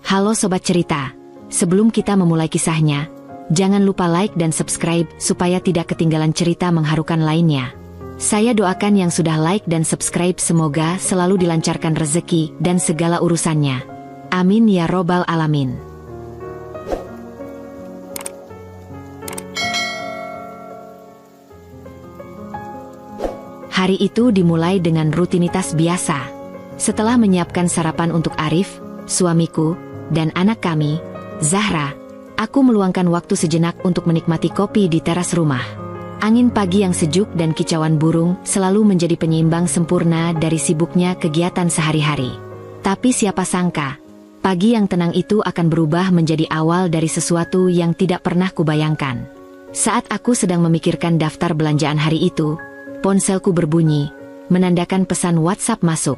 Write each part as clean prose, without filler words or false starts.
Halo Sobat Cerita, sebelum kita memulai kisahnya, jangan lupa like dan subscribe supaya tidak ketinggalan cerita mengharukan lainnya. Saya doakan yang sudah like dan subscribe semoga selalu dilancarkan rezeki dan segala urusannya. Amin ya robbal alamin. Hari itu dimulai dengan rutinitas biasa. Setelah menyiapkan sarapan untuk Arif, suamiku, dan anak kami, Zahra, aku meluangkan waktu sejenak untuk menikmati kopi di teras rumah. Angin pagi yang sejuk dan kicauan burung selalu menjadi penyeimbang sempurna dari sibuknya kegiatan sehari-hari. Tapi siapa sangka, pagi yang tenang itu akan berubah menjadi awal dari sesuatu yang tidak pernah kubayangkan. Saat aku sedang memikirkan daftar belanjaan hari itu, ponselku berbunyi, menandakan pesan WhatsApp masuk.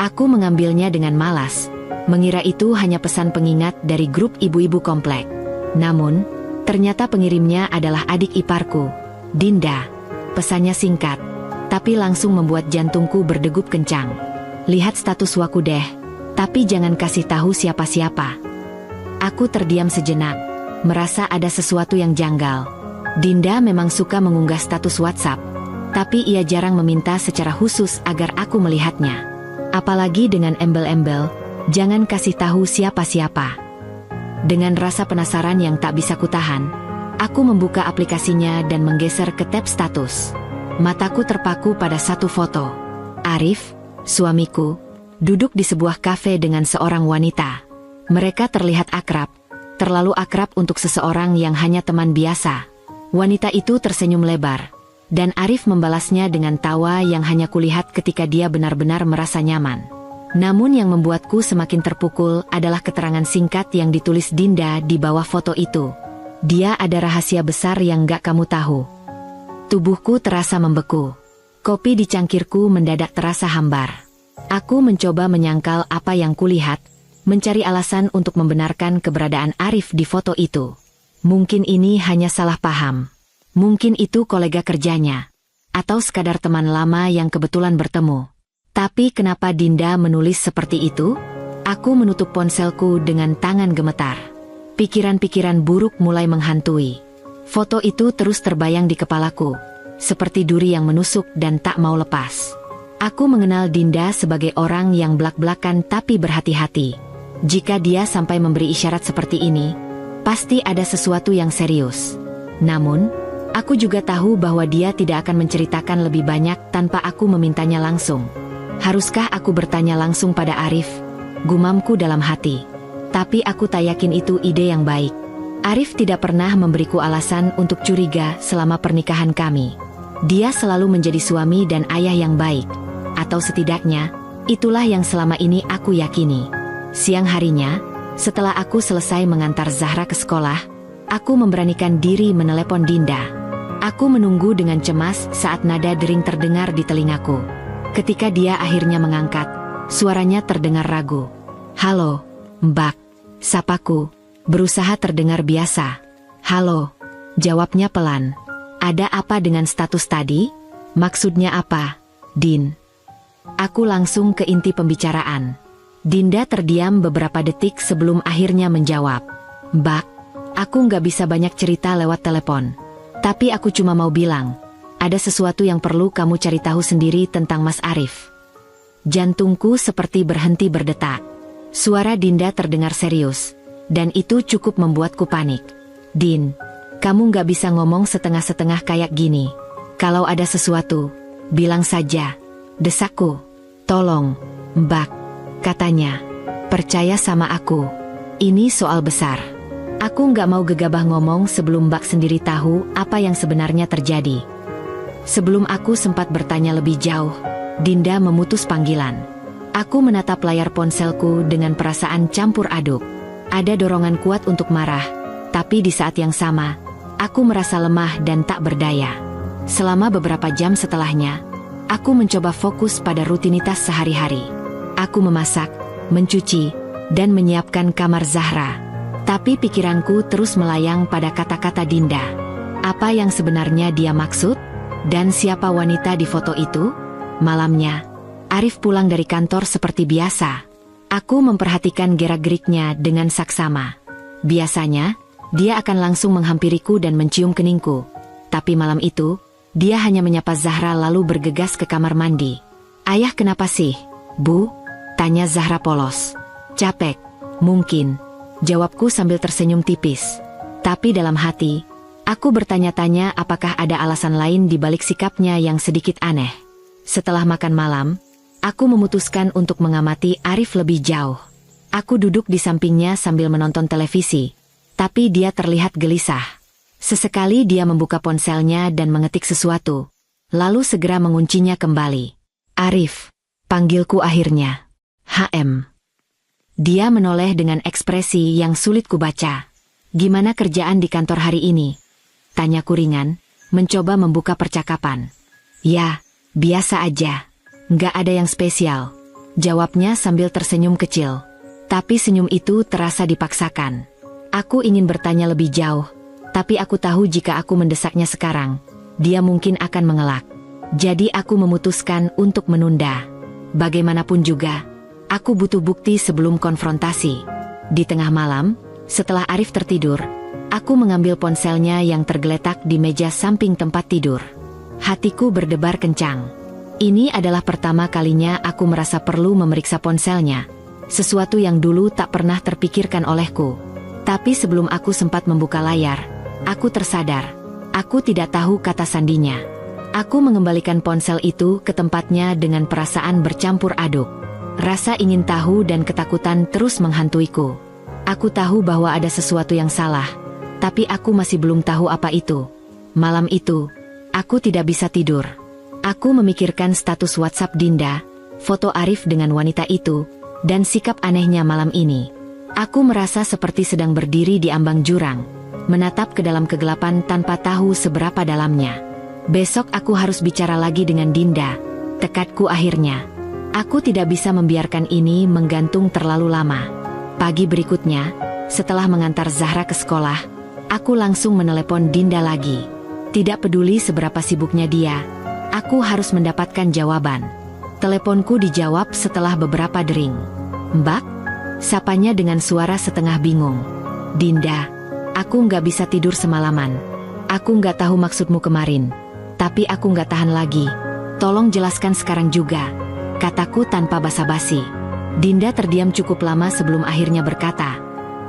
Aku mengambilnya dengan malas, mengira itu hanya pesan pengingat dari grup ibu-ibu komplek. Namun, ternyata pengirimnya adalah adik iparku, Dinda. Pesannya singkat, tapi langsung membuat jantungku berdegup kencang. Lihat status waku deh, tapi jangan kasih tahu siapa-siapa. Aku terdiam sejenak, merasa ada sesuatu yang janggal. Dinda memang suka mengunggah status WhatsApp, tapi ia jarang meminta secara khusus agar aku melihatnya. Apalagi dengan embel-embel, jangan kasih tahu siapa-siapa. Dengan rasa penasaran yang tak bisa kutahan, aku membuka aplikasinya dan menggeser ke tab status. Mataku terpaku pada satu foto. Arif, suamiku, duduk di sebuah kafe dengan seorang wanita. Mereka terlihat akrab, terlalu akrab untuk seseorang yang hanya teman biasa. Wanita itu tersenyum lebar, dan Arif membalasnya dengan tawa yang hanya kulihat ketika dia benar-benar merasa nyaman. Namun yang membuatku semakin terpukul adalah keterangan singkat yang ditulis Dinda di bawah foto itu. Dia ada rahasia besar yang gak kamu tahu. Tubuhku terasa membeku. Kopi di cangkirku mendadak terasa hambar. Aku mencoba menyangkal apa yang kulihat, mencari alasan untuk membenarkan keberadaan Arif di foto itu. Mungkin ini hanya salah paham. Mungkin itu kolega kerjanya, atau sekadar teman lama yang kebetulan bertemu. Tapi kenapa Dinda menulis seperti itu? Aku menutup ponselku dengan tangan gemetar. Pikiran-pikiran buruk mulai menghantui. Foto itu terus terbayang di kepalaku, seperti duri yang menusuk dan tak mau lepas. Aku mengenal Dinda sebagai orang yang blak-blakan tapi berhati-hati. Jika dia sampai memberi isyarat seperti ini, pasti ada sesuatu yang serius. Namun, aku juga tahu bahwa dia tidak akan menceritakan lebih banyak tanpa aku memintanya langsung. Haruskah aku bertanya langsung pada Arif? Gumamku dalam hati. Tapi aku tak yakin itu ide yang baik. Arif tidak pernah memberiku alasan untuk curiga selama pernikahan kami. Dia selalu menjadi suami dan ayah yang baik. Atau setidaknya, itulah yang selama ini aku yakini. Siang harinya, setelah aku selesai mengantar Zahra ke sekolah, aku memberanikan diri menelepon Dinda. Aku menunggu dengan cemas saat nada dering terdengar di telingaku. Ketika dia akhirnya mengangkat, suaranya terdengar ragu. Halo, Mbak, sapaku, berusaha terdengar biasa. Halo, jawabnya pelan. Ada apa dengan status tadi? Maksudnya apa, Din? Aku langsung ke inti pembicaraan. Dinda terdiam beberapa detik sebelum akhirnya menjawab. Mbak, aku nggak bisa banyak cerita lewat telepon. Tapi aku cuma mau bilang, ada sesuatu yang perlu kamu cari tahu sendiri tentang Mas Arif. Jantungku seperti berhenti berdetak. Suara Dinda terdengar serius, dan itu cukup membuatku panik. Din, kamu nggak bisa ngomong setengah-setengah kayak gini. Kalau ada sesuatu, bilang saja, desakku. Tolong, Mbak, katanya. Percaya sama aku. Ini soal besar. Aku nggak mau gegabah ngomong sebelum Mbak sendiri tahu apa yang sebenarnya terjadi. Sebelum aku sempat bertanya lebih jauh, Dinda memutus panggilan. Aku menatap layar ponselku dengan perasaan campur aduk. Ada dorongan kuat untuk marah, tapi di saat yang sama, aku merasa lemah dan tak berdaya. Selama beberapa jam setelahnya, aku mencoba fokus pada rutinitas sehari-hari. Aku memasak, mencuci, dan menyiapkan kamar Zahra. Tapi pikiranku terus melayang pada kata-kata Dinda. Apa yang sebenarnya dia maksud? Dan siapa wanita di foto itu? Malamnya, Arif pulang dari kantor seperti biasa. Aku memperhatikan gerak-geriknya dengan saksama. Biasanya, dia akan langsung menghampiriku dan mencium keningku. Tapi malam itu, dia hanya menyapa Zahra lalu bergegas ke kamar mandi. "Ayah kenapa sih, Bu?" tanya Zahra polos. "Capek, mungkin," jawabku sambil tersenyum tipis. Tapi dalam hati, aku bertanya-tanya apakah ada alasan lain di balik sikapnya yang sedikit aneh. Setelah makan malam, aku memutuskan untuk mengamati Arif lebih jauh. Aku duduk di sampingnya sambil menonton televisi, tapi dia terlihat gelisah. Sesekali dia membuka ponselnya dan mengetik sesuatu, lalu segera menguncinya kembali. "Arif," panggilku akhirnya. "HM." Dia menoleh dengan ekspresi yang sulit kubaca. "Gimana kerjaan di kantor hari ini?" tanyaku ringan, mencoba membuka percakapan. "Ya, biasa aja. Nggak ada yang spesial," jawabnya sambil tersenyum kecil. Tapi senyum itu terasa dipaksakan. Aku ingin bertanya lebih jauh, tapi aku tahu jika aku mendesaknya sekarang, dia mungkin akan mengelak. Jadi aku memutuskan untuk menunda. Bagaimanapun juga, aku butuh bukti sebelum konfrontasi. Di tengah malam, setelah Arif tertidur, aku mengambil ponselnya yang tergeletak di meja samping tempat tidur. Hatiku berdebar kencang. Ini adalah pertama kalinya aku merasa perlu memeriksa ponselnya, sesuatu yang dulu tak pernah terpikirkan olehku. Tapi sebelum aku sempat membuka layar, aku tersadar, aku tidak tahu kata sandinya. Aku mengembalikan ponsel itu ke tempatnya dengan perasaan bercampur aduk. Rasa ingin tahu dan ketakutan terus menghantuiku. Aku tahu bahwa ada sesuatu yang salah, tapi aku masih belum tahu apa itu. Malam itu, aku tidak bisa tidur. Aku memikirkan status WhatsApp Dinda, foto Arif dengan wanita itu, dan sikap anehnya malam ini. Aku merasa seperti sedang berdiri di ambang jurang, menatap ke dalam kegelapan tanpa tahu seberapa dalamnya. Besok aku harus bicara lagi dengan Dinda, tekadku akhirnya. Aku tidak bisa membiarkan ini menggantung terlalu lama. Pagi berikutnya, setelah mengantar Zahra ke sekolah, aku langsung menelepon Dinda lagi. Tidak peduli seberapa sibuknya dia, aku harus mendapatkan jawaban. Teleponku dijawab setelah beberapa dering. "Mbak?" sapanya dengan suara setengah bingung. "Dinda, aku nggak bisa tidur semalaman. Aku nggak tahu maksudmu kemarin, tapi aku nggak tahan lagi. Tolong jelaskan sekarang juga," kataku tanpa basa-basi. Dinda terdiam cukup lama sebelum akhirnya berkata,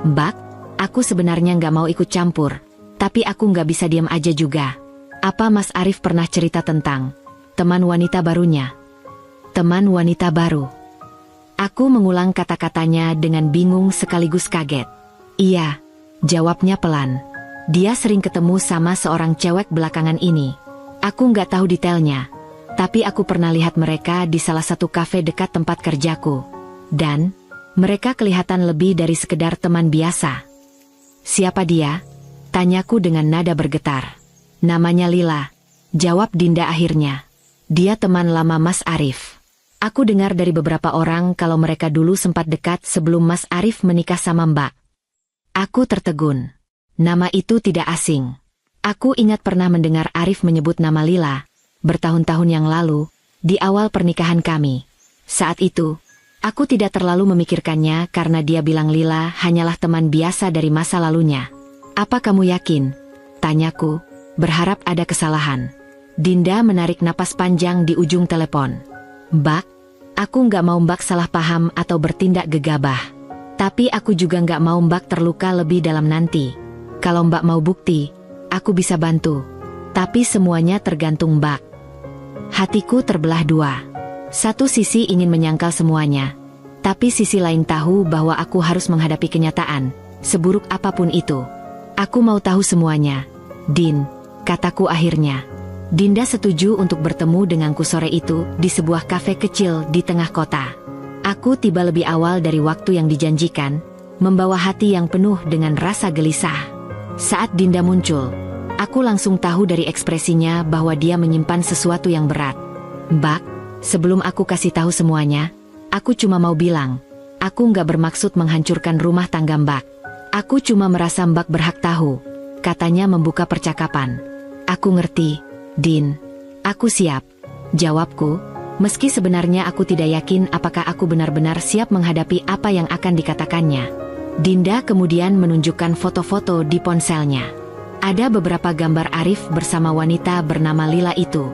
"Mbak, aku sebenarnya nggak mau ikut campur, tapi aku nggak bisa diam aja juga. Apa Mas Arif pernah cerita tentang teman wanita barunya?" "Teman wanita baru?" Aku mengulang kata-katanya dengan bingung sekaligus kaget. "Iya," jawabnya pelan. "Dia sering ketemu sama seorang cewek belakangan ini. Aku nggak tahu detailnya, tapi aku pernah lihat mereka di salah satu kafe dekat tempat kerjaku. Dan mereka kelihatan lebih dari sekedar teman biasa." "Siapa dia?" tanyaku dengan nada bergetar. "Namanya Lila," jawab Dinda akhirnya. "Dia teman lama Mas Arif. Aku dengar dari beberapa orang kalau mereka dulu sempat dekat sebelum Mas Arif menikah sama Mbak." Aku tertegun. Nama itu tidak asing. Aku ingat pernah mendengar Arif menyebut nama Lila, bertahun-tahun yang lalu, di awal pernikahan kami. Saat itu, aku tidak terlalu memikirkannya karena dia bilang Lila hanyalah teman biasa dari masa lalunya. "Apa kamu yakin?" tanyaku, berharap ada kesalahan. Dinda menarik napas panjang di ujung telepon. "Mbak, aku nggak mau Mbak salah paham atau bertindak gegabah. Tapi aku juga nggak mau Mbak terluka lebih dalam nanti. Kalau Mbak mau bukti, aku bisa bantu. Tapi semuanya tergantung Mbak." Hatiku terbelah dua. Satu sisi ingin menyangkal semuanya, tapi sisi lain tahu bahwa aku harus menghadapi kenyataan, seburuk apapun itu. "Aku mau tahu semuanya, Din," kataku akhirnya. Dinda setuju untuk bertemu denganku sore itu di sebuah kafe kecil di tengah kota. Aku tiba lebih awal dari waktu yang dijanjikan, membawa hati yang penuh dengan rasa gelisah. Saat Dinda muncul, aku langsung tahu dari ekspresinya bahwa dia menyimpan sesuatu yang berat. "Mbak, sebelum aku kasih tahu semuanya, aku cuma mau bilang, aku nggak bermaksud menghancurkan rumah tangga Mbak. Aku cuma merasa Mbak berhak tahu," katanya membuka percakapan. "Aku ngerti, Din. Aku siap," jawabku, Meski sebenarnya aku tidak yakin apakah aku benar-benar siap menghadapi apa yang akan dikatakannya. Dinda kemudian menunjukkan foto-foto di ponselnya. Ada beberapa gambar Arif bersama wanita bernama Lila itu.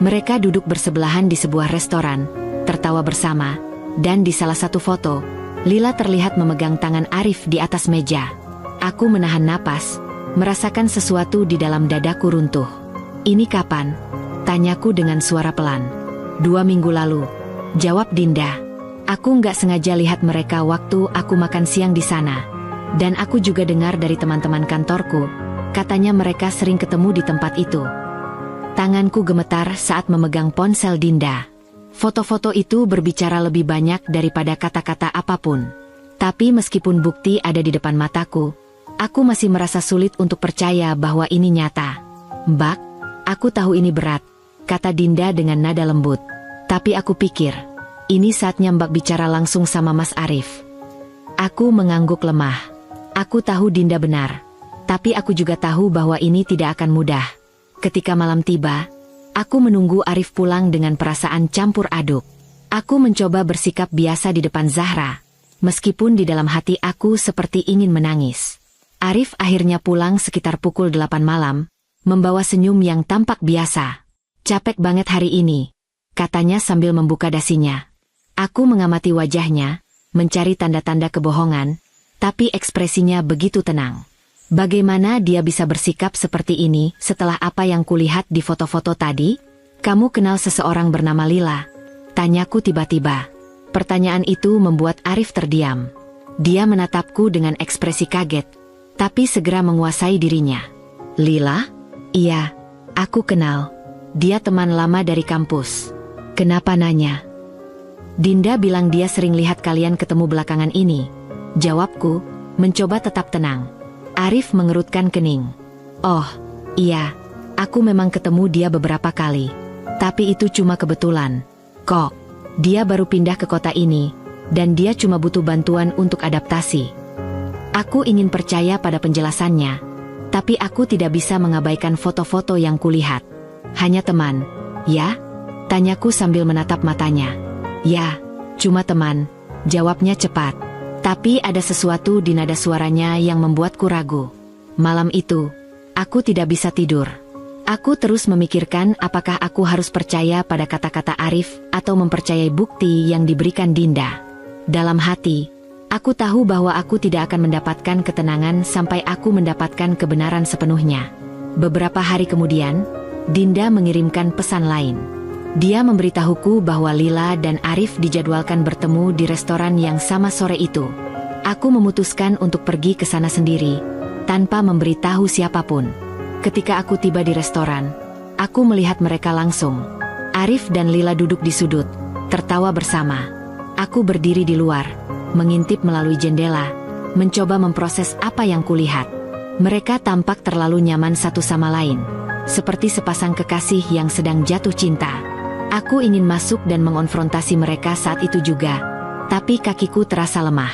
Mereka duduk bersebelahan di sebuah restoran, tertawa bersama, dan di salah satu foto, Lila terlihat memegang tangan Arif di atas meja. Aku menahan napas, merasakan sesuatu di dalam dadaku runtuh. "Ini kapan?" tanyaku dengan suara pelan. "2 minggu lalu," jawab Dinda. "Aku nggak sengaja lihat mereka waktu aku makan siang di sana. Dan aku juga dengar dari teman-teman kantorku, katanya mereka sering ketemu di tempat itu." Tanganku gemetar saat memegang ponsel Dinda. Foto-foto itu berbicara lebih banyak daripada kata-kata apapun. Tapi meskipun bukti ada di depan mataku, aku masih merasa sulit untuk percaya bahwa ini nyata. "Mbak, aku tahu ini berat," kata Dinda dengan nada lembut. "Tapi aku pikir, ini saatnya Mbak bicara langsung sama Mas Arif." Aku mengangguk lemah. Aku tahu Dinda benar. Tapi aku juga tahu bahwa ini tidak akan mudah. Ketika malam tiba, aku menunggu Arif pulang dengan perasaan campur aduk. Aku mencoba bersikap biasa di depan Zahra, meskipun di dalam hati aku seperti ingin menangis. Arif akhirnya pulang sekitar pukul 8 malam, membawa senyum yang tampak biasa. "Capek banget hari ini," katanya sambil membuka dasinya. Aku mengamati wajahnya, mencari tanda-tanda kebohongan, tapi ekspresinya begitu tenang. Bagaimana dia bisa bersikap seperti ini setelah apa yang kulihat di foto-foto tadi? "Kamu kenal seseorang bernama Lila?" tanyaku tiba-tiba. Pertanyaan itu membuat Arif terdiam. Dia menatapku dengan ekspresi kaget, tapi segera menguasai dirinya. "Lila? Iya, aku kenal. Dia teman lama dari kampus." "Kenapa nanya?" "Dinda bilang dia sering lihat kalian ketemu belakangan ini," jawabku, mencoba tetap tenang. Arif mengerutkan kening. "Oh, iya, aku memang ketemu dia beberapa kali. Tapi itu cuma kebetulan. Kok, dia baru pindah ke kota ini, dan dia cuma butuh bantuan untuk adaptasi." Aku ingin percaya pada penjelasannya, tapi aku tidak bisa mengabaikan foto-foto yang kulihat. "Hanya teman, ya?" tanyaku sambil menatap matanya. "Ya, cuma teman," jawabnya cepat. Tapi ada sesuatu di nada suaranya yang membuatku ragu. Malam itu, aku tidak bisa tidur. Aku terus memikirkan apakah aku harus percaya pada kata-kata Arif atau mempercayai bukti yang diberikan Dinda. Dalam hati, aku tahu bahwa aku tidak akan mendapatkan ketenangan sampai aku mendapatkan kebenaran sepenuhnya. Beberapa hari kemudian, Dinda mengirimkan pesan lain. Dia memberitahuku bahwa Lila dan Arif dijadwalkan bertemu di restoran yang sama sore itu. Aku memutuskan untuk pergi ke sana sendiri, tanpa memberitahu siapapun. Ketika aku tiba di restoran, aku melihat mereka langsung. Arif dan Lila duduk di sudut, tertawa bersama. Aku berdiri di luar, mengintip melalui jendela, mencoba memproses apa yang kulihat. Mereka tampak terlalu nyaman satu sama lain, seperti sepasang kekasih yang sedang jatuh cinta. Aku ingin masuk dan mengonfrontasi mereka saat itu juga, tapi kakiku terasa lemah.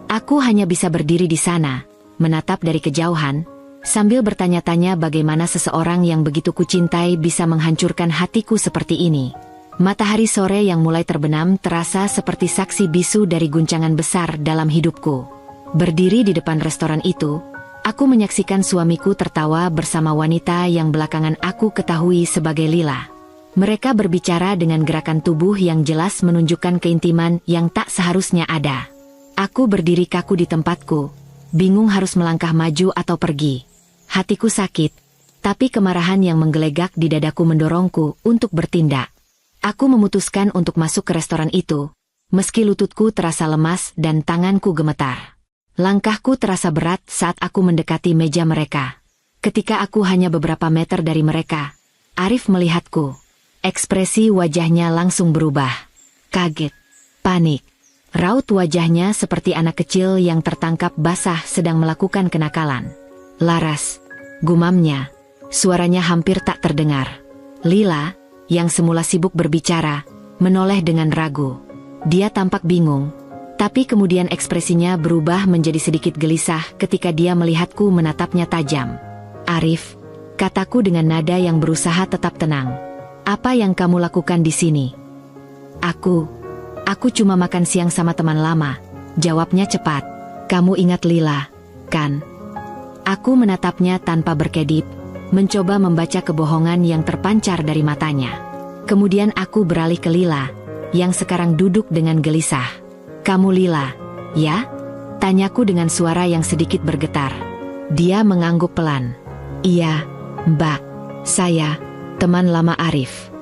Aku hanya bisa berdiri di sana, menatap dari kejauhan, sambil bertanya-tanya bagaimana seseorang yang begitu kucintai bisa menghancurkan hatiku seperti ini. Matahari sore yang mulai terbenam terasa seperti saksi bisu dari guncangan besar dalam hidupku. Berdiri di depan restoran itu, aku menyaksikan suamiku tertawa bersama wanita yang belakangan aku ketahui sebagai Lila. Mereka berbicara dengan gerakan tubuh yang jelas menunjukkan keintiman yang tak seharusnya ada. Aku berdiri kaku di tempatku, bingung harus melangkah maju atau pergi. Hatiku sakit, tapi kemarahan yang menggelegak di dadaku mendorongku untuk bertindak. Aku memutuskan untuk masuk ke restoran itu, meski lututku terasa lemas dan tanganku gemetar. Langkahku terasa berat saat aku mendekati meja mereka. Ketika aku hanya beberapa meter dari mereka, Arif melihatku. Ekspresi wajahnya langsung berubah. Kaget, panik. Raut wajahnya seperti anak kecil yang tertangkap basah sedang melakukan kenakalan. "Laras," gumamnya. Suaranya hampir tak terdengar. Lila, yang semula sibuk berbicara, menoleh dengan ragu. Dia tampak bingung, tapi kemudian ekspresinya berubah menjadi sedikit gelisah ketika dia melihatku menatapnya tajam. "Arif," kataku dengan nada yang berusaha tetap tenang. "Apa yang kamu lakukan di sini?" Aku cuma makan siang sama teman lama, jawabnya cepat. Kamu ingat Lila, kan? Aku menatapnya tanpa berkedip, mencoba membaca kebohongan yang terpancar dari matanya. Kemudian aku beralih ke Lila, yang sekarang duduk dengan gelisah. Kamu Lila, ya? Tanyaku dengan suara yang sedikit bergetar. Dia mengangguk pelan. Iya, Mbak. Saya, teman lama Arif.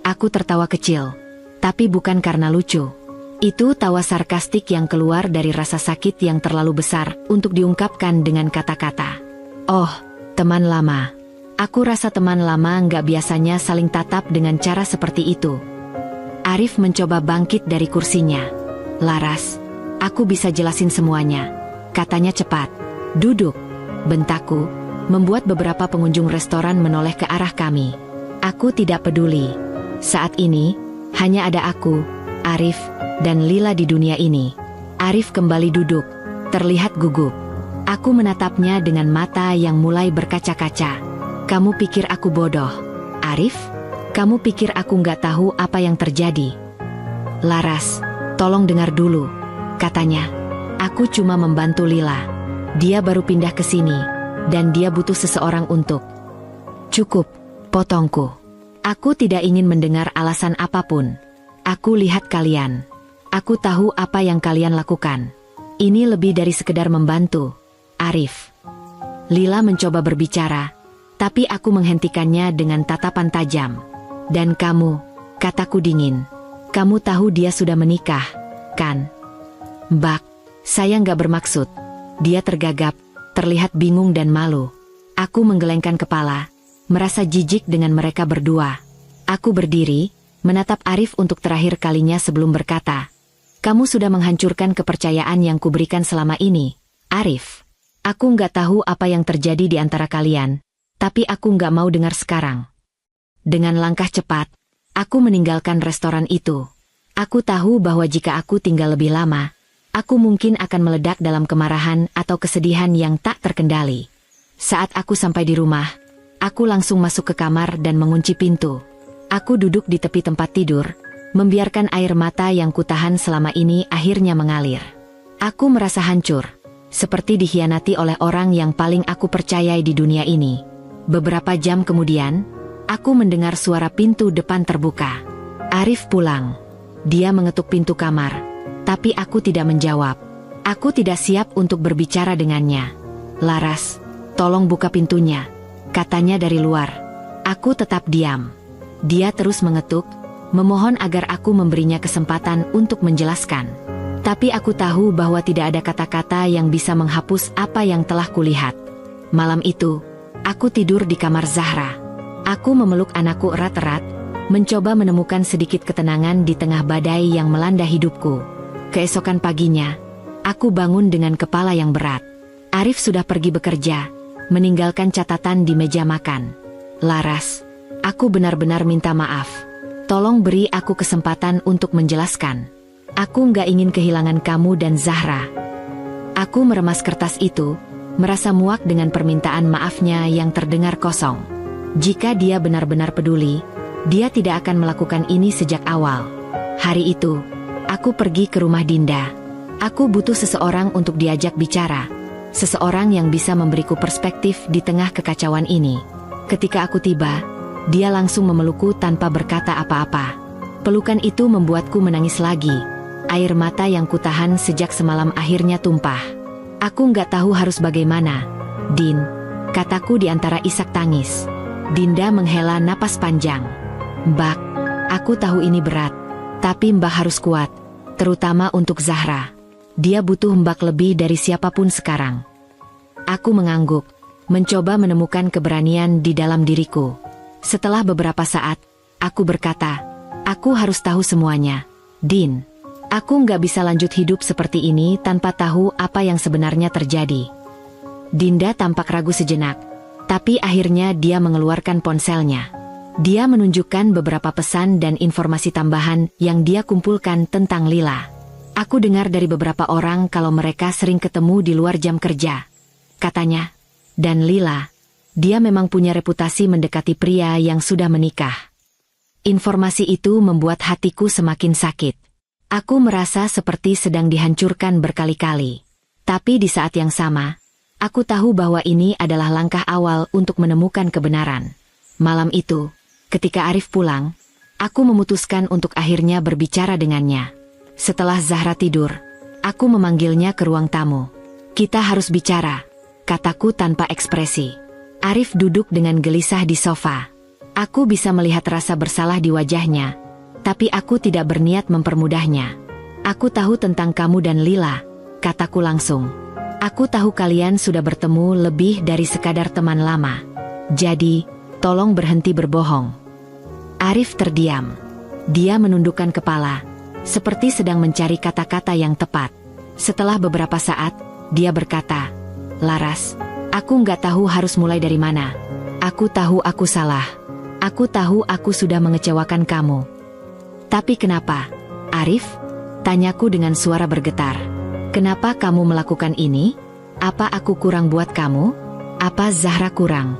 Aku tertawa kecil, tapi bukan karena lucu. Itu tawa sarkastik yang keluar dari rasa sakit yang terlalu besar untuk diungkapkan dengan kata-kata. Oh, teman lama. Aku rasa teman lama nggak biasanya saling tatap dengan cara seperti itu. Arif mencoba bangkit dari kursinya. Laras, aku bisa jelasin semuanya, katanya cepat. Duduk, bentakku, membuat beberapa pengunjung restoran menoleh ke arah kami. Aku tidak peduli. Saat ini, hanya ada aku, Arif, dan Lila di dunia ini. Arif kembali duduk, terlihat gugup. Aku menatapnya dengan mata yang mulai berkaca-kaca. Kamu pikir aku bodoh, Arif? Kamu pikir aku nggak tahu apa yang terjadi? Laras, tolong dengar dulu, katanya. Aku cuma membantu Lila. Dia baru pindah ke sini. Dan dia butuh seseorang untuk... Cukup, potongku. Aku tidak ingin mendengar alasan apapun. Aku lihat kalian. Aku tahu apa yang kalian lakukan. Ini lebih dari sekedar membantu, Arif. Lila mencoba berbicara, tapi aku menghentikannya dengan tatapan tajam. Dan kamu, kataku dingin. Kamu tahu dia sudah menikah, kan? Mbak, saya nggak bermaksud. Dia tergagap, terlihat bingung dan malu. Aku menggelengkan kepala, merasa jijik dengan mereka berdua. Aku berdiri, menatap Arif untuk terakhir kalinya sebelum berkata, kamu sudah menghancurkan kepercayaan yang kuberikan selama ini, Arif. Aku nggak tahu apa yang terjadi di antara kalian, tapi aku nggak mau dengar sekarang. Dengan langkah cepat, aku meninggalkan restoran itu. Aku tahu bahwa jika aku tinggal lebih lama, aku mungkin akan meledak dalam kemarahan atau kesedihan yang tak terkendali. Saat aku sampai di rumah, aku langsung masuk ke kamar dan mengunci pintu. Aku duduk di tepi tempat tidur, membiarkan air mata yang kutahan selama ini akhirnya mengalir. Aku merasa hancur, seperti dikhianati oleh orang yang paling aku percayai di dunia ini. Beberapa jam kemudian, aku mendengar suara pintu depan terbuka. Arif pulang. Dia mengetuk pintu kamar. Tapi aku tidak menjawab. Aku tidak siap untuk berbicara dengannya. Laras, tolong buka pintunya, katanya dari luar. Aku tetap diam. Dia terus mengetuk, memohon agar aku memberinya kesempatan untuk menjelaskan. Tapi aku tahu bahwa tidak ada kata-kata yang bisa menghapus apa yang telah kulihat. Malam itu, aku tidur di kamar Zahra. Aku memeluk anakku erat-erat, mencoba menemukan sedikit ketenangan di tengah badai yang melanda hidupku. Keesokan paginya, aku bangun dengan kepala yang berat. Arif sudah pergi bekerja, meninggalkan catatan di meja makan. Laras, aku benar-benar minta maaf. Tolong beri aku kesempatan untuk menjelaskan. Aku nggak ingin kehilangan kamu dan Zahra. Aku meremas kertas itu, merasa muak dengan permintaan maafnya yang terdengar kosong. Jika dia benar-benar peduli, dia tidak akan melakukan ini sejak awal. Hari itu, aku pergi ke rumah Dinda. Aku butuh seseorang untuk diajak bicara. Seseorang yang bisa memberiku perspektif di tengah kekacauan ini. Ketika aku tiba, dia langsung memelukku tanpa berkata apa-apa. Pelukan itu membuatku menangis lagi. Air mata yang kutahan sejak semalam akhirnya tumpah. Aku nggak tahu harus bagaimana. Din, kataku di antara isak tangis. Dinda menghela napas panjang. Mbak, aku tahu ini berat. Tapi Mbak harus kuat. Terutama untuk Zahra. Dia butuh Mbak lebih dari siapapun sekarang. Aku mengangguk, mencoba menemukan keberanian di dalam diriku. Setelah beberapa saat, aku berkata, aku harus tahu semuanya. Din, aku nggak bisa lanjut hidup seperti ini tanpa tahu apa yang sebenarnya terjadi. Dinda tampak ragu sejenak, tapi akhirnya dia mengeluarkan ponselnya. Dia menunjukkan beberapa pesan dan informasi tambahan yang dia kumpulkan tentang Lila. Aku dengar dari beberapa orang kalau mereka sering ketemu di luar jam kerja. Katanya, dan Lila, dia memang punya reputasi mendekati pria yang sudah menikah. Informasi itu membuat hatiku semakin sakit. Aku merasa seperti sedang dihancurkan berkali-kali. Tapi di saat yang sama, aku tahu bahwa ini adalah langkah awal untuk menemukan kebenaran. Malam itu, ketika Arif pulang, aku memutuskan untuk akhirnya berbicara dengannya. Setelah Zahra tidur, aku memanggilnya ke ruang tamu. "Kita harus bicara," kataku tanpa ekspresi. Arif duduk dengan gelisah di sofa. Aku bisa melihat rasa bersalah di wajahnya, tapi aku tidak berniat mempermudahnya. "Aku tahu tentang kamu dan Lila," kataku langsung. "Aku tahu kalian sudah bertemu lebih dari sekadar teman lama. Jadi, tolong berhenti berbohong." Arif terdiam. Dia menundukkan kepala, seperti sedang mencari kata-kata yang tepat. Setelah beberapa saat, dia berkata, "Laras, aku nggak tahu harus mulai dari mana. Aku tahu aku salah. Aku tahu aku sudah mengecewakan kamu." "Tapi kenapa, Arif?" tanyaku dengan suara bergetar. "Kenapa kamu melakukan ini? Apa aku kurang buat kamu? Apa Zahra kurang?"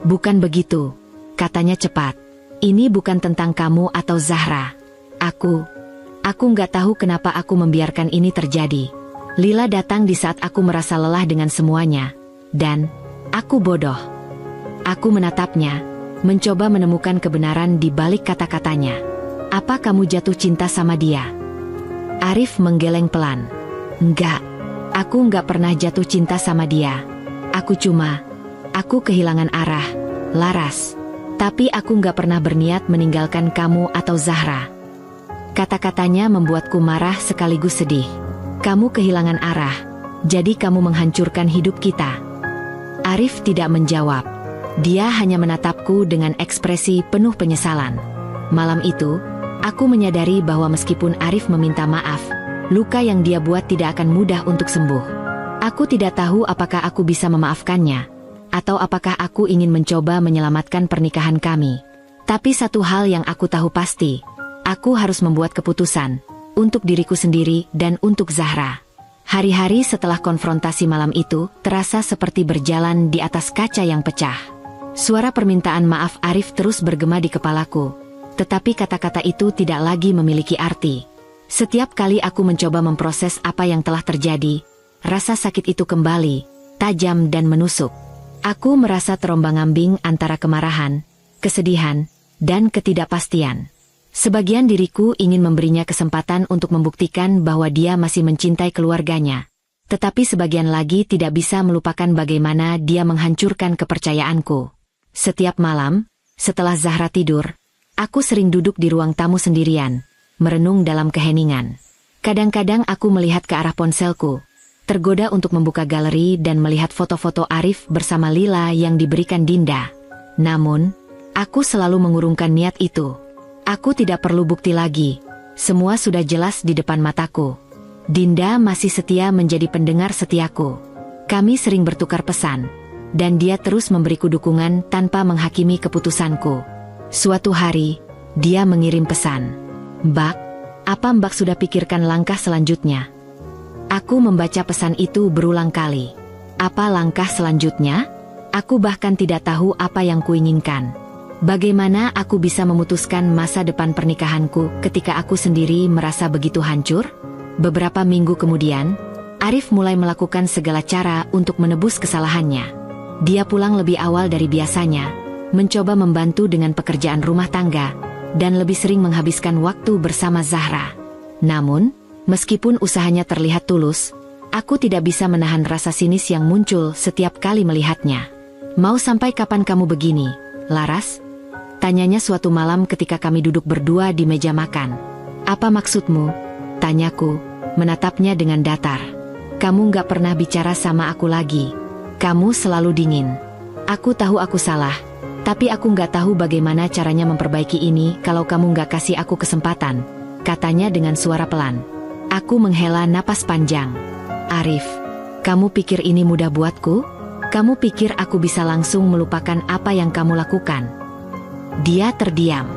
"Bukan begitu," katanya cepat. "Ini bukan tentang kamu atau Zahra. Aku nggak tahu kenapa aku membiarkan ini terjadi. Lila datang di saat aku merasa lelah dengan semuanya. Dan, aku bodoh." Aku menatapnya, mencoba menemukan kebenaran di balik kata-katanya. "Apa kamu jatuh cinta sama dia?" Arif menggeleng pelan. "Enggak, aku nggak pernah jatuh cinta sama dia. Aku kehilangan arah, Laras. Tapi aku nggak pernah berniat meninggalkan kamu atau Zahra." Kata-katanya membuatku marah sekaligus sedih. "Kamu kehilangan arah, jadi kamu menghancurkan hidup kita." Arif tidak menjawab. Dia hanya menatapku dengan ekspresi penuh penyesalan. Malam itu, aku menyadari bahwa meskipun Arif meminta maaf, luka yang dia buat tidak akan mudah untuk sembuh. Aku tidak tahu apakah aku bisa memaafkannya, atau apakah aku ingin mencoba menyelamatkan pernikahan kami. Tapi satu hal yang aku tahu pasti, aku harus membuat keputusan, untuk diriku sendiri dan untuk Zahra. Hari-hari setelah konfrontasi malam itu, terasa seperti berjalan di atas kaca yang pecah. Suara permintaan maaf Arif terus bergema di kepalaku, tetapi kata-kata itu tidak lagi memiliki arti. Setiap kali aku mencoba memproses apa yang telah terjadi, rasa sakit itu kembali, tajam dan menusuk. Aku merasa terombang-ambing antara kemarahan, kesedihan, dan ketidakpastian. Sebagian diriku ingin memberinya kesempatan untuk membuktikan bahwa dia masih mencintai keluarganya. Tetapi sebagian lagi tidak bisa melupakan bagaimana dia menghancurkan kepercayaanku. Setiap malam, setelah Zahra tidur, aku sering duduk di ruang tamu sendirian, merenung dalam keheningan. Kadang-kadang aku melihat ke arah ponselku, tergoda untuk membuka galeri dan melihat foto-foto Arif bersama Lila yang diberikan Dinda. Namun, aku selalu mengurungkan niat itu. Aku tidak perlu bukti lagi, semua sudah jelas di depan mataku. Dinda masih setia menjadi pendengar setiaku. Kami sering bertukar pesan, dan dia terus memberiku dukungan tanpa menghakimi keputusanku. Suatu hari, dia mengirim pesan. "Mbak, apa Mbak sudah pikirkan langkah selanjutnya?" Aku membaca pesan itu berulang kali. Apa langkah selanjutnya? Aku bahkan tidak tahu apa yang kuinginkan. Bagaimana aku bisa memutuskan masa depan pernikahanku ketika aku sendiri merasa begitu hancur? Beberapa minggu kemudian, Arif mulai melakukan segala cara untuk menebus kesalahannya. Dia pulang lebih awal dari biasanya, mencoba membantu dengan pekerjaan rumah tangga, dan lebih sering menghabiskan waktu bersama Zahra. Namun, meskipun usahanya terlihat tulus, aku tidak bisa menahan rasa sinis yang muncul setiap kali melihatnya. "Mau sampai kapan kamu begini, Laras?" tanyanya suatu malam ketika kami duduk berdua di meja makan. "Apa maksudmu?" tanyaku, menatapnya dengan datar. "Kamu nggak pernah bicara sama aku lagi. Kamu selalu dingin. Aku tahu aku salah, tapi aku nggak tahu bagaimana caranya memperbaiki ini kalau kamu nggak kasih aku kesempatan," katanya dengan suara pelan. Aku menghela napas panjang. "Arif, kamu pikir ini mudah buatku? Kamu pikir aku bisa langsung melupakan apa yang kamu lakukan?" Dia terdiam.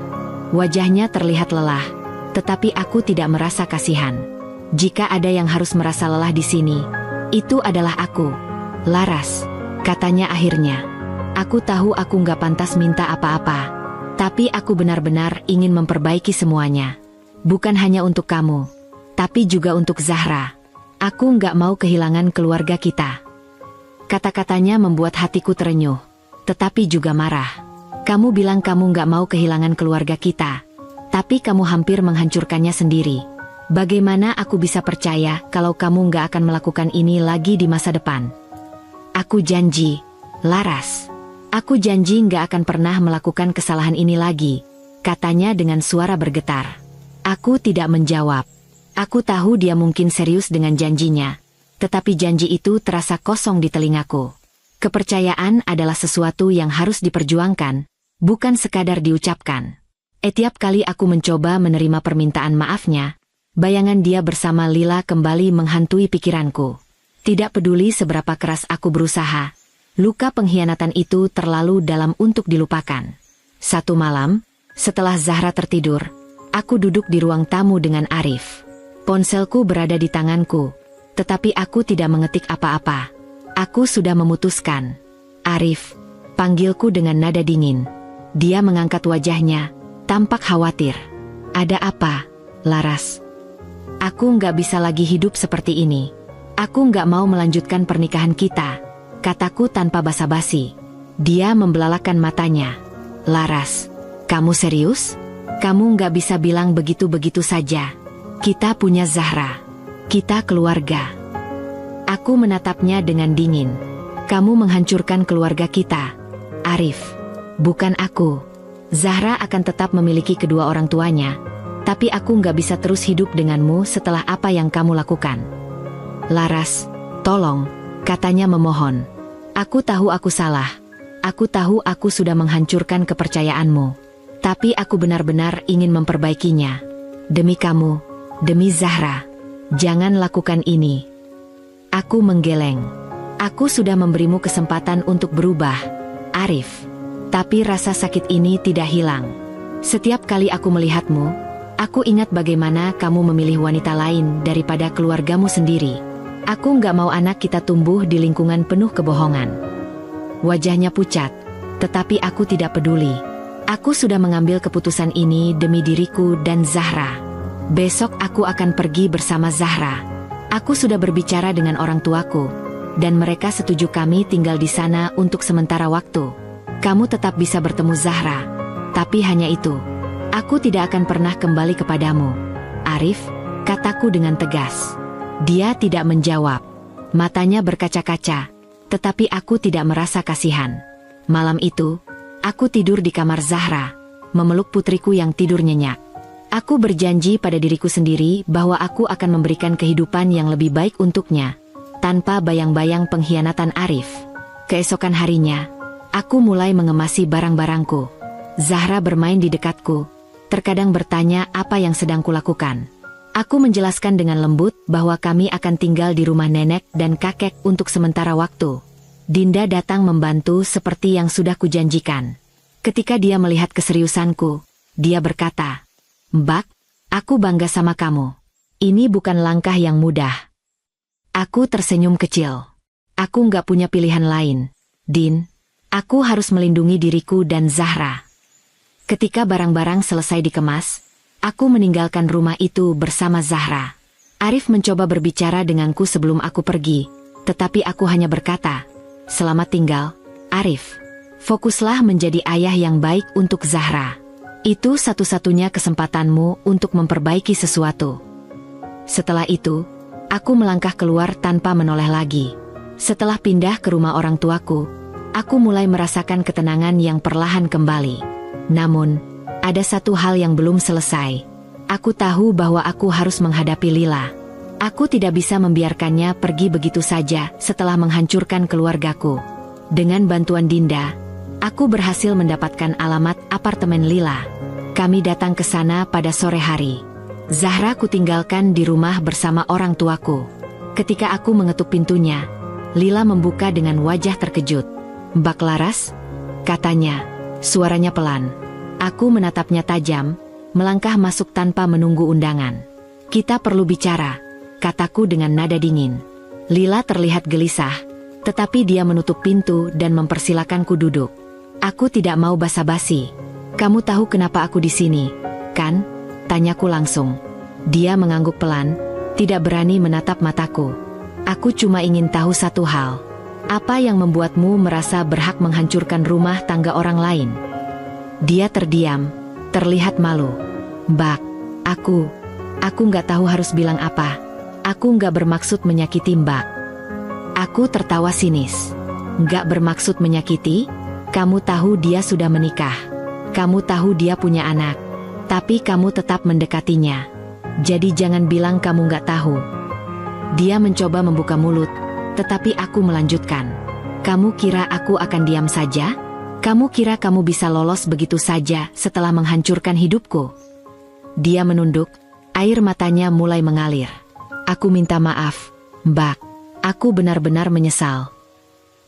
Wajahnya terlihat lelah, tetapi aku tidak merasa kasihan. Jika ada yang harus merasa lelah di sini, itu adalah aku. "Laras," katanya akhirnya. "Aku tahu aku nggak pantas minta apa-apa. Tapi aku benar-benar ingin memperbaiki semuanya. Bukan hanya untuk kamu, tapi juga untuk Zahra. Aku nggak mau kehilangan keluarga kita. Kata-katanya membuat hatiku terenyuh, tetapi juga marah. Kamu bilang kamu nggak mau kehilangan keluarga kita, tapi kamu hampir menghancurkannya sendiri. Bagaimana aku bisa percaya kalau kamu nggak akan melakukan ini lagi di masa depan? Aku janji, Laras. Aku janji nggak akan pernah melakukan kesalahan ini lagi, katanya dengan suara bergetar. Aku tidak menjawab. Aku tahu dia mungkin serius dengan janjinya, tetapi janji itu terasa kosong di telingaku. Kepercayaan adalah sesuatu yang harus diperjuangkan, bukan sekadar diucapkan. Setiap kali aku mencoba menerima permintaan maafnya, bayangan dia bersama Lila kembali menghantui pikiranku. Tidak peduli seberapa keras aku berusaha, luka pengkhianatan itu terlalu dalam untuk dilupakan. Satu malam, setelah Zahra tertidur, aku duduk di ruang tamu dengan Arif. Ponselku berada di tanganku, tetapi aku tidak mengetik apa-apa. Aku sudah memutuskan. Arif, panggilku dengan nada dingin. Dia mengangkat wajahnya, tampak khawatir. Ada apa, Laras? Aku nggak bisa lagi hidup seperti ini. Aku nggak mau melanjutkan pernikahan kita, kataku tanpa basa-basi. Dia membelalakan matanya. Laras, kamu serius? Kamu nggak bisa bilang begitu-begitu saja. Kita punya Zahra. Kita keluarga. Aku menatapnya dengan dingin. Kamu menghancurkan keluarga kita, Arif. Bukan aku. Zahra akan tetap memiliki kedua orang tuanya, tapi aku nggak bisa terus hidup denganmu setelah apa yang kamu lakukan. Laras, tolong, katanya memohon. Aku tahu aku salah. Aku tahu aku sudah menghancurkan kepercayaanmu. Tapi aku benar-benar ingin memperbaikinya. Demi kamu, demi Zahra, jangan lakukan ini. Aku menggeleng. Aku sudah memberimu kesempatan untuk berubah, Arif. Tapi rasa sakit ini tidak hilang. Setiap kali aku melihatmu, aku ingat bagaimana kamu memilih wanita lain daripada keluargamu sendiri. Aku nggak mau anak kita tumbuh di lingkungan penuh kebohongan. Wajahnya pucat, tetapi aku tidak peduli. Aku sudah mengambil keputusan ini demi diriku dan Zahra. Besok aku akan pergi bersama Zahra. Aku sudah berbicara dengan orang tuaku, dan mereka setuju kami tinggal di sana untuk sementara waktu. Kamu tetap bisa bertemu Zahra, tapi hanya itu. Aku tidak akan pernah kembali kepadamu, Arif, kataku dengan tegas. Dia tidak menjawab. Matanya berkaca-kaca, tetapi aku tidak merasa kasihan. Malam itu, aku tidur di kamar Zahra, memeluk putriku yang tidur nyenyak. Aku berjanji pada diriku sendiri bahwa aku akan memberikan kehidupan yang lebih baik untuknya, tanpa bayang-bayang pengkhianatan Arif. Keesokan harinya, aku mulai mengemasi barang-barangku. Zahra bermain di dekatku, terkadang bertanya apa yang sedang kulakukan. Aku menjelaskan dengan lembut bahwa kami akan tinggal di rumah nenek dan kakek untuk sementara waktu. Dinda datang membantu seperti yang sudah kujanjikan. Ketika dia melihat keseriusanku, dia berkata, "Mbak, aku bangga sama kamu. Ini bukan langkah yang mudah." Aku tersenyum kecil. Aku nggak punya pilihan lain, Din. Aku harus melindungi diriku dan Zahra. Ketika barang-barang selesai dikemas, aku meninggalkan rumah itu bersama Zahra. Arif mencoba berbicara denganku sebelum aku pergi, tetapi aku hanya berkata, "Selamat tinggal, Arif. Fokuslah menjadi ayah yang baik untuk Zahra. Itu satu-satunya kesempatanmu untuk memperbaiki sesuatu." Setelah itu, aku melangkah keluar tanpa menoleh lagi. Setelah pindah ke rumah orang tuaku, aku mulai merasakan ketenangan yang perlahan kembali. Namun, ada satu hal yang belum selesai. Aku tahu bahwa aku harus menghadapi Lila. Aku tidak bisa membiarkannya pergi begitu saja setelah menghancurkan keluargaku. Dengan bantuan Dinda, aku berhasil mendapatkan alamat apartemen Lila. Kami datang ke sana pada sore hari. Zahra kutinggalkan di rumah bersama orang tuaku. Ketika aku mengetuk pintunya, Lila membuka dengan wajah terkejut. "Mbak Laras?" katanya. Suaranya pelan. Aku menatapnya tajam, melangkah masuk tanpa menunggu undangan. "Kita perlu bicara," kataku dengan nada dingin. Lila terlihat gelisah, tetapi dia menutup pintu dan mempersilakanku duduk. Aku tidak mau basa-basi. Kamu tahu kenapa aku di sini, kan? Tanyaku langsung. Dia mengangguk pelan, tidak berani menatap mataku. Aku cuma ingin tahu satu hal. Apa yang membuatmu merasa berhak menghancurkan rumah tangga orang lain? Dia terdiam, terlihat malu. Mbak, aku nggak tahu harus bilang apa. Aku nggak bermaksud menyakiti Mbak. Aku tertawa sinis. Nggak bermaksud menyakiti? Kamu tahu dia sudah menikah. Kamu tahu dia punya anak. Tapi kamu tetap mendekatinya. Jadi jangan bilang kamu nggak tahu. Dia mencoba membuka mulut, tetapi aku melanjutkan. Kamu kira aku akan diam saja? Kamu kira kamu bisa lolos begitu saja setelah menghancurkan hidupku? Dia menunduk, air matanya mulai mengalir. Aku minta maaf, Mbak. Aku benar-benar menyesal.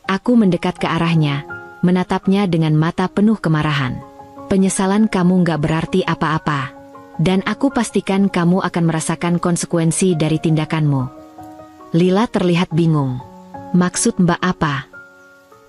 Aku mendekat ke arahnya, menatapnya dengan mata penuh kemarahan. Penyesalan kamu nggak berarti apa-apa. Dan aku pastikan kamu akan merasakan konsekuensi dari tindakanmu. Lila terlihat bingung. Maksud Mbak apa?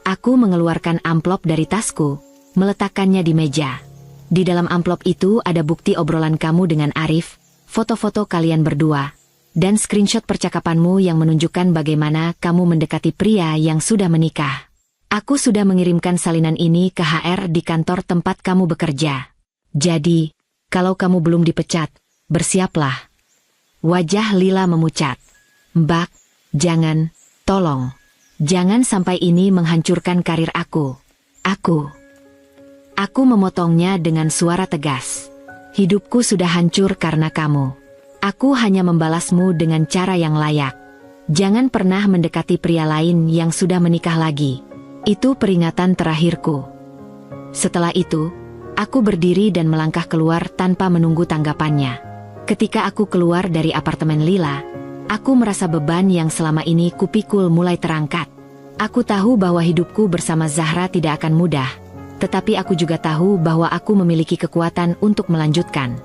Aku mengeluarkan amplop dari tasku, meletakkannya di meja. Di dalam amplop itu ada bukti obrolan kamu dengan Arif, foto-foto kalian berdua, dan screenshot percakapanmu yang menunjukkan bagaimana kamu mendekati pria yang sudah menikah. Aku sudah mengirimkan salinan ini ke HR di kantor tempat kamu bekerja. Jadi, kalau kamu belum dipecat, bersiaplah. Wajah Lila memucat. Mbak, jangan, tolong. Jangan sampai ini menghancurkan karir aku. Aku memotongnya dengan suara tegas. Hidupku sudah hancur karena kamu. Aku hanya membalasmu dengan cara yang layak. Jangan pernah mendekati pria lain yang sudah menikah lagi. Itu peringatan terakhirku. Setelah itu, aku berdiri dan melangkah keluar tanpa menunggu tanggapannya. Ketika aku keluar dari apartemen Lila, aku merasa beban yang selama ini kupikul mulai terangkat. Aku tahu bahwa hidupku bersama Zahra tidak akan mudah, tetapi aku juga tahu bahwa aku memiliki kekuatan untuk melanjutkan.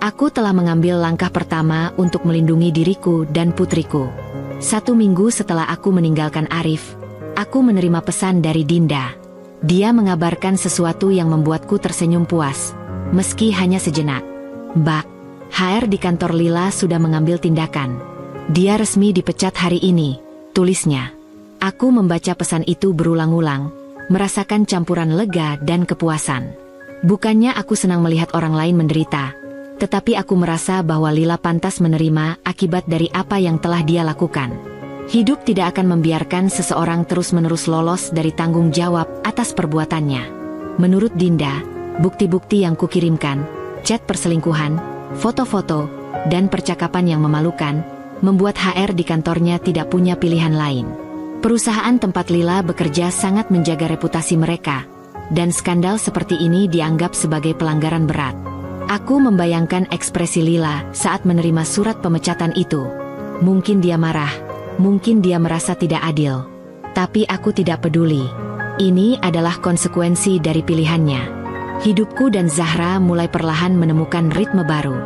Aku telah mengambil langkah pertama untuk melindungi diriku dan putriku. 1 minggu setelah aku meninggalkan Arif, aku menerima pesan dari Dinda. Dia mengabarkan sesuatu yang membuatku tersenyum puas, meski hanya sejenak. Mbak, HR di kantor Lila sudah mengambil tindakan. Dia resmi dipecat hari ini, tulisnya. Aku membaca pesan itu berulang-ulang, merasakan campuran lega dan kepuasan. Bukannya aku senang melihat orang lain menderita, tetapi aku merasa bahwa Lila pantas menerima akibat dari apa yang telah dia lakukan. Hidup tidak akan membiarkan seseorang terus-menerus lolos dari tanggung jawab atas perbuatannya. Menurut Dinda, bukti-bukti yang kukirimkan, chat perselingkuhan, foto-foto, dan percakapan yang memalukan, membuat HR di kantornya tidak punya pilihan lain. Perusahaan tempat Lila bekerja sangat menjaga reputasi mereka, dan skandal seperti ini dianggap sebagai pelanggaran berat. Aku membayangkan ekspresi Lila saat menerima surat pemecatan itu. Mungkin dia marah, mungkin dia merasa tidak adil. Tapi aku tidak peduli. Ini adalah konsekuensi dari pilihannya. Hidupku dan Zahra mulai perlahan menemukan ritme baru.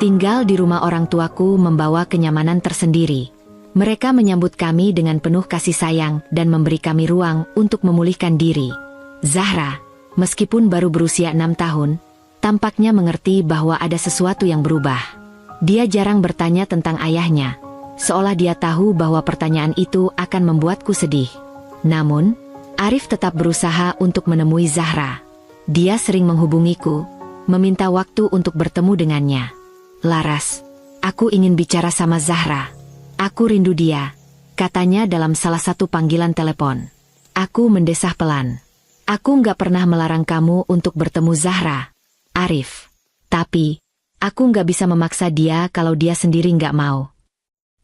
Tinggal di rumah orang tuaku membawa kenyamanan tersendiri. Mereka menyambut kami dengan penuh kasih sayang dan memberi kami ruang untuk memulihkan diri. Zahra, meskipun baru berusia 6 tahun, tampaknya mengerti bahwa ada sesuatu yang berubah. Dia jarang bertanya tentang ayahnya, seolah dia tahu bahwa pertanyaan itu akan membuatku sedih. Namun, Arif tetap berusaha untuk menemui Zahra. Dia sering menghubungiku, meminta waktu untuk bertemu dengannya. Laras, aku ingin bicara sama Zahra. Aku rindu dia, katanya dalam salah satu panggilan telepon. Aku mendesah pelan. Aku nggak pernah melarang kamu untuk bertemu Zahra, Arif. Tapi, aku nggak bisa memaksa dia kalau dia sendiri nggak mau.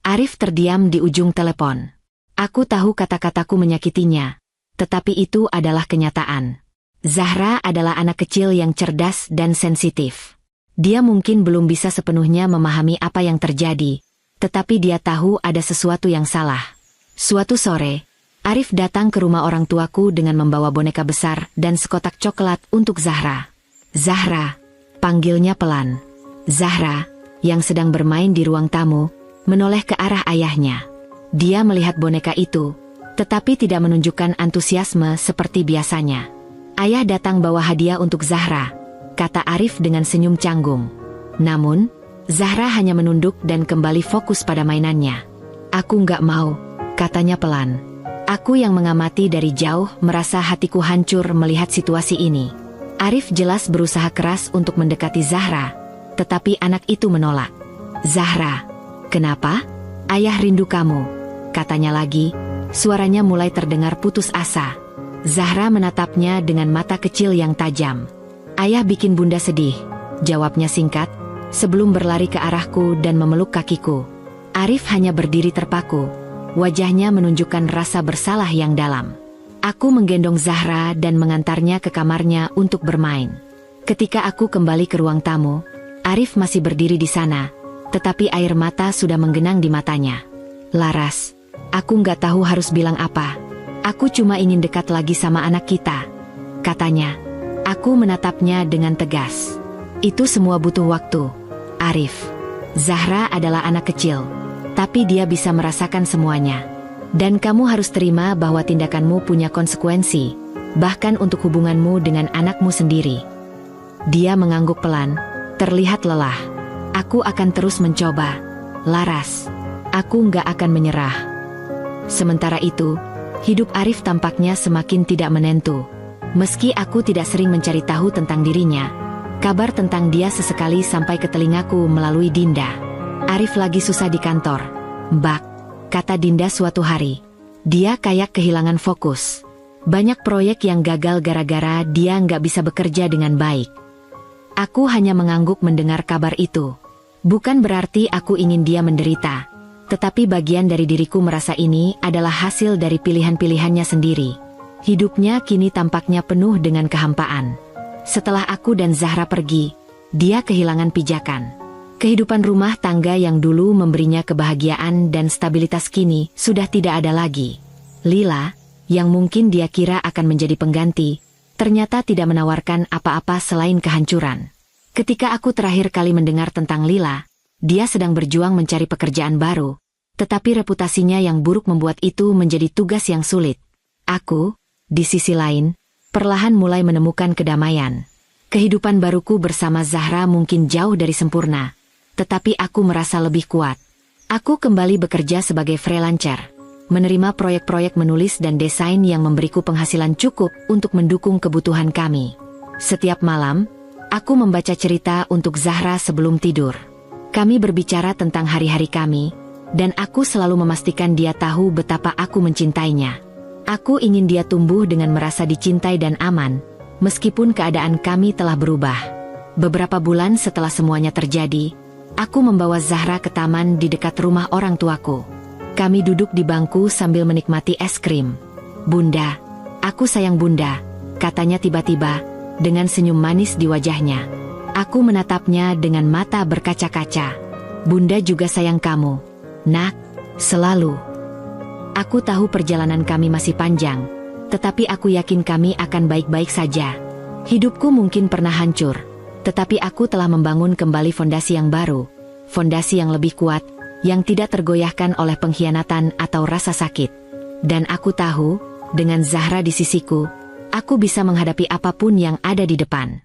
Arif terdiam di ujung telepon. Aku tahu kata-kataku menyakitinya, tetapi itu adalah kenyataan. Zahra adalah anak kecil yang cerdas dan sensitif. Dia mungkin belum bisa sepenuhnya memahami apa yang terjadi, tetapi dia tahu ada sesuatu yang salah. Suatu sore, Arif datang ke rumah orang tuaku dengan membawa boneka besar dan sekotak coklat untuk Zahra. Zahra, panggilnya pelan. Zahra, yang sedang bermain di ruang tamu, menoleh ke arah ayahnya. Dia melihat boneka itu, tetapi tidak menunjukkan antusiasme seperti biasanya. Ayah datang bawa hadiah untuk Zahra, kata Arif dengan senyum canggung. Namun, Zahra hanya menunduk dan kembali fokus pada mainannya. Aku nggak mau, katanya pelan. Aku yang mengamati dari jauh merasa hatiku hancur melihat situasi ini. Arif jelas berusaha keras untuk mendekati Zahra, tetapi anak itu menolak. Zahra, kenapa? Ayah rindu kamu, katanya lagi. Suaranya mulai terdengar putus asa. Zahra menatapnya dengan mata kecil yang tajam. Ayah bikin bunda sedih, jawabnya singkat, sebelum berlari ke arahku dan memeluk kakiku. Arif hanya berdiri terpaku, wajahnya menunjukkan rasa bersalah yang dalam. Aku menggendong Zahra dan mengantarnya ke kamarnya untuk bermain. Ketika aku kembali ke ruang tamu, Arif masih berdiri di sana, tetapi air mata sudah menggenang di matanya. Laras, aku nggak tahu harus bilang apa. Aku cuma ingin dekat lagi sama anak kita, katanya. Aku menatapnya dengan tegas. Itu semua butuh waktu, Arif. Zahra adalah anak kecil, tapi dia bisa merasakan semuanya. Dan kamu harus terima bahwa tindakanmu punya konsekuensi, bahkan untuk hubunganmu dengan anakmu sendiri. Dia mengangguk pelan, terlihat lelah. Aku akan terus mencoba, Laras. Aku nggak akan menyerah. Sementara itu, hidup Arif tampaknya semakin tidak menentu. Meski aku tidak sering mencari tahu tentang dirinya, kabar tentang dia sesekali sampai ke telingaku melalui Dinda. Arif lagi susah di kantor, Mbak, kata Dinda suatu hari. Dia kayak kehilangan fokus. Banyak proyek yang gagal gara-gara dia nggak bisa bekerja dengan baik. Aku hanya mengangguk mendengar kabar itu. Bukan berarti aku ingin dia menderita, tetapi bagian dari diriku merasa ini adalah hasil dari pilihan-pilihannya sendiri. Hidupnya kini tampaknya penuh dengan kehampaan. Setelah aku dan Zahra pergi, dia kehilangan pijakan. Kehidupan rumah tangga yang dulu memberinya kebahagiaan dan stabilitas kini sudah tidak ada lagi. Lila, yang mungkin dia kira akan menjadi pengganti, ternyata tidak menawarkan apa-apa selain kehancuran. Ketika aku terakhir kali mendengar tentang Lila, dia sedang berjuang mencari pekerjaan baru, tetapi reputasinya yang buruk membuat itu menjadi tugas yang sulit. Aku, di sisi lain, perlahan mulai menemukan kedamaian. Kehidupan baruku bersama Zahra mungkin jauh dari sempurna, tetapi aku merasa lebih kuat. Aku kembali bekerja sebagai freelancer, menerima proyek-proyek menulis dan desain yang memberiku penghasilan cukup untuk mendukung kebutuhan kami. Setiap malam, aku membaca cerita untuk Zahra sebelum tidur. Kami berbicara tentang hari-hari kami, dan aku selalu memastikan dia tahu betapa aku mencintainya. Aku ingin dia tumbuh dengan merasa dicintai dan aman, meskipun keadaan kami telah berubah. Beberapa bulan setelah semuanya terjadi, aku membawa Zahra ke taman di dekat rumah orang tuaku. Kami duduk di bangku sambil menikmati es krim. Bunda, aku sayang Bunda, katanya tiba-tiba, dengan senyum manis di wajahnya. Aku menatapnya dengan mata berkaca-kaca. Bunda juga sayang kamu, Nak, selalu. Aku tahu perjalanan kami masih panjang, tetapi aku yakin kami akan baik-baik saja. Hidupku mungkin pernah hancur, tetapi aku telah membangun kembali fondasi yang baru, fondasi yang lebih kuat, yang tidak tergoyahkan oleh pengkhianatan atau rasa sakit. Dan aku tahu, dengan Zahra di sisiku, aku bisa menghadapi apapun yang ada di depan.